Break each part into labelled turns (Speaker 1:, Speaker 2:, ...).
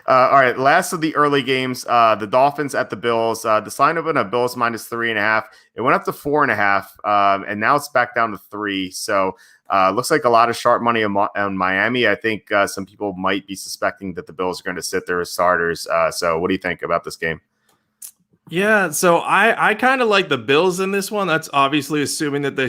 Speaker 1: All right, last of the early games, the Dolphins at the Bills. The line opened at Bills -3.5. It went up to 4.5, and now it's back down to 3. So looks like a lot of sharp money on Miami. I think some people might be suspecting that the Bills are going to sit their starters. So what do you think about this game?
Speaker 2: Yeah, so I kind of like the Bills in this one. That's obviously assuming that they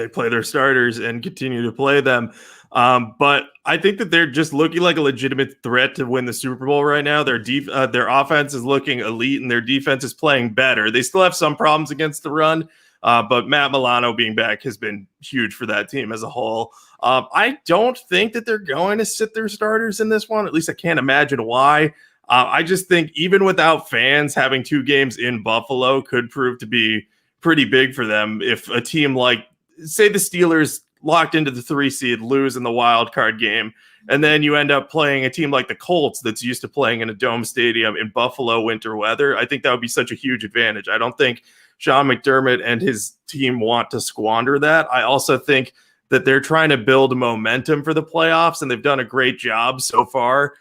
Speaker 2: play their starters and continue to play them. But I think that they're just looking like a legitimate threat to win the Super Bowl right now. Their offense is looking elite, and their defense is playing better. They still have some problems against the run, but Matt Milano being back has been huge for that team as a whole. I don't think that they're going to sit their starters in this one. At least I can't imagine why. I just think even without fans, having 2 games in Buffalo could prove to be pretty big for them. If a team like, say, the Steelers locked into the 3 seed, lose in the wild card game, and then you end up playing a team like the Colts that's used to playing in a dome stadium in Buffalo winter weather, I think that would be such a huge advantage. I don't think Sean McDermott and his team want to squander that. I also think that they're trying to build momentum for the playoffs, and they've done a great job so far.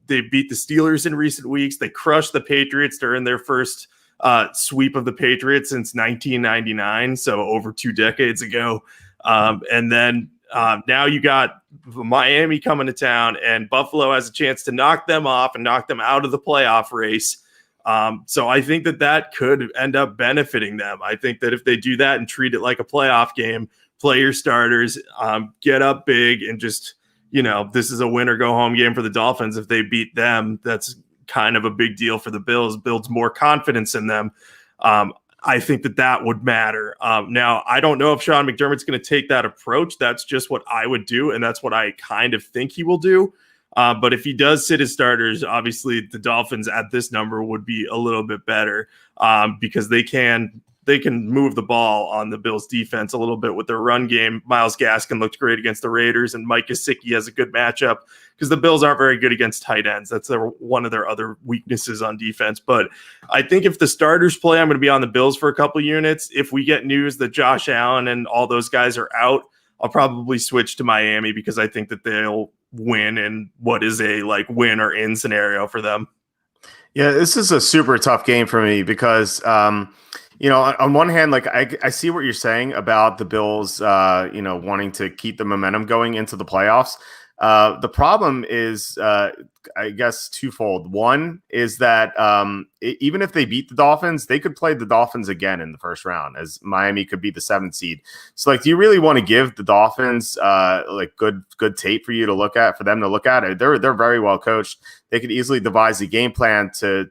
Speaker 2: They beat the Steelers in recent weeks. They crushed the Patriots during their first sweep of the Patriots since 1999, so over 2 decades ago. And then now you got Miami coming to town, and Buffalo has a chance to knock them off and knock them out of the playoff race. So I think that could end up benefiting them. I think that if they do that and treat it like a playoff game, play your starters, get up big, and just, this is a win or go home game for the Dolphins. If they beat them, that's kind of a big deal for the Bills, builds more confidence in them. I think that would matter. Now, I don't know if Sean McDermott's going to take that approach. That's just what I would do, and that's what I kind of think he will do. But if he does sit his starters, obviously the Dolphins at this number would be a little bit better because they can move the ball on the Bills defense a little bit with their run game. Myles Gaskin looked great against the Raiders, and Mike Gesicki has a good matchup because the Bills aren't very good against tight ends. That's one of their other weaknesses on defense. But I think if the starters play, I'm going to be on the Bills for a couple units. If we get news that Josh Allen and all those guys are out, I'll probably switch to Miami because I think that they'll win in what is a win or in scenario for them.
Speaker 1: Yeah, this is a super tough game for me because on one hand, I see what you're saying about the Bills, wanting to keep the momentum going into the playoffs. The problem is, I guess, twofold. One is that even if they beat the Dolphins, they could play the Dolphins again in the first round, as Miami could be the 7th seed. So, do you really want to give the Dolphins good tape for them to look at? They're very well coached. They could easily devise a game plan to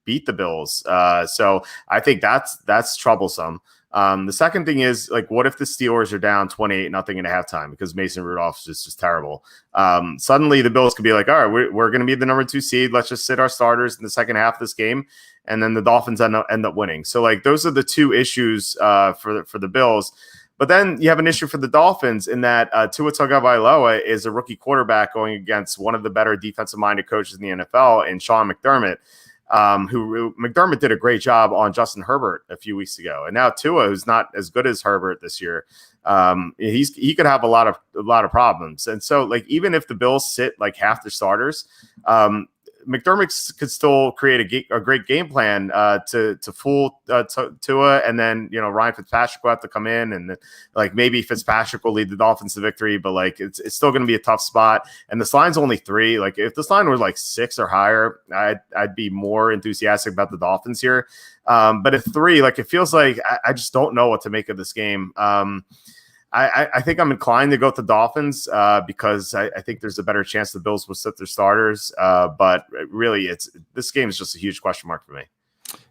Speaker 1: beat the Bills. So I think that's troublesome. The second thing is, what if the Steelers are down 28-0 at halftime because Mason Rudolph is just terrible? Suddenly the Bills could be like, all right, we're going to be the number 2 seed. Let's just sit our starters in the second half of this game. And then the Dolphins end up winning. So those are the 2 issues for the Bills. But then you have an issue for the Dolphins in that Tua Tagovailoa is a rookie quarterback going against one of the better defensive-minded coaches in the NFL, and Sean McDermott. Who McDermott did a great job on Justin Herbert a few weeks ago, and now Tua, who's not as good as Herbert this year, he could have a lot of problems. And so, even if the Bills sit half their starters, McDermott could still create a great game plan to fool Tua, and then Ryan Fitzpatrick will have to come in, and maybe Fitzpatrick will lead the Dolphins to victory, but it's still going to be a tough spot. And this line's only 3. If this line were 6 or higher, I'd be more enthusiastic about the Dolphins here. But at 3, it feels like I just don't know what to make of this game. I think I'm inclined to go with the Dolphins because I think there's a better chance the Bills will sit their starters. But really, this game is just a huge question mark for me.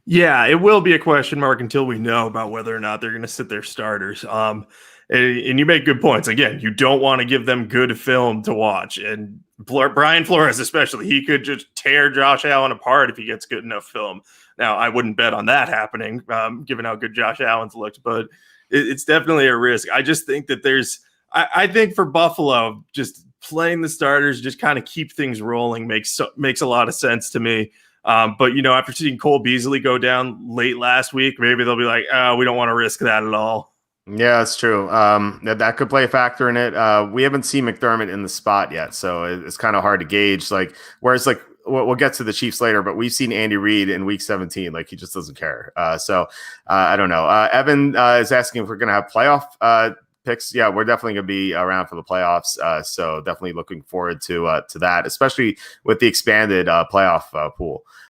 Speaker 2: Yeah, it will be a question mark until we know about whether or not they're going to sit their starters. And you make good points. Again, you don't want to give them good film to watch. And Brian Flores especially, he could just tear Josh Allen apart if he gets good enough film. Now, I wouldn't bet on that happening, given how good Josh Allen's looked, but it's definitely a risk. I just think that I think for Buffalo, just playing the starters, just kind of keep things rolling makes a lot of sense to me. But after seeing Cole Beasley go down late last week, maybe they'll be like, we don't want to risk that at all.
Speaker 1: Yeah, that's true. That could play a factor in it. We haven't seen McDermott in the spot yet, so it's kind of hard to gauge. Like, whereas like we'll get to the Chiefs later, but we've seen Andy Reid in Week 17. Like he just doesn't care. I don't know. Evan is asking if we're going to have playoff picks. Yeah, we're definitely going to be around for the playoffs. So definitely looking forward to that, especially with the expanded playoff pool.